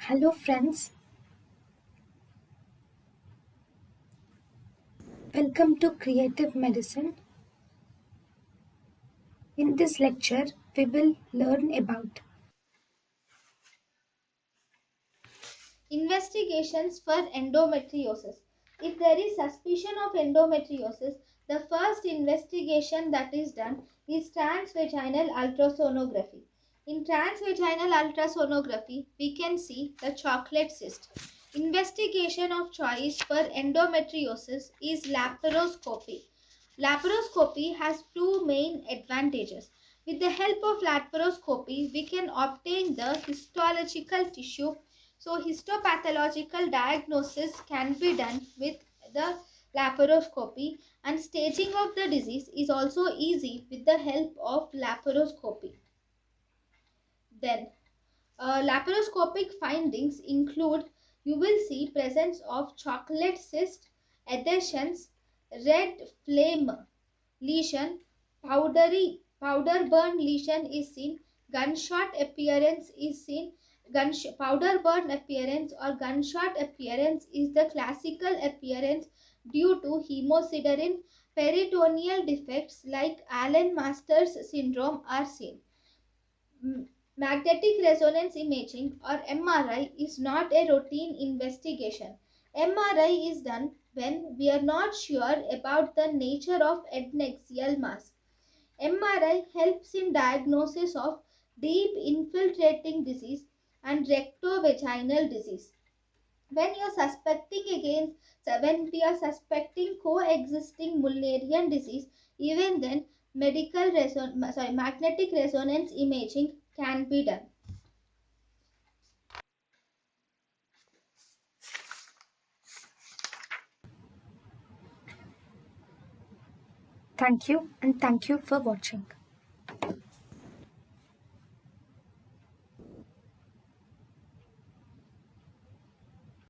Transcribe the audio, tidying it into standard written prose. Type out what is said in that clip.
Hello, friends. Welcome to Creative Medicine. In this lecture, we will learn about Investigations for endometriosis. If there is suspicion of endometriosis, the first investigation that is done is transvaginal ultrasonography. In transvaginal ultrasonography, we can see the chocolate cyst. Investigation of choice for endometriosis is laparoscopy. Laparoscopy has two main advantages. With the help of laparoscopy, we can obtain the histological tissue, so histopathological diagnosis can be done with the laparoscopy, and staging of the disease is also easy with the help of laparoscopy. Then laparoscopic findings include you will see presence of chocolate cyst, adhesions, red flame lesion, powder burn lesion is seen, gunshot appearance is seen. Powder burn appearance or gunshot appearance is the classical appearance due to hemosiderin. Peritoneal defects like Allen Masters syndrome are seen. Magnetic resonance imaging or MRI is not a routine investigation. MRI is done when we are not sure about the nature of adnexial mass. MRI helps in diagnosis of deep infiltrating disease and rectovaginal disease. When you are suspecting against when we are suspecting coexisting Mullerian disease, even then magnetic resonance imaging can be done. thank you and thank you for watching.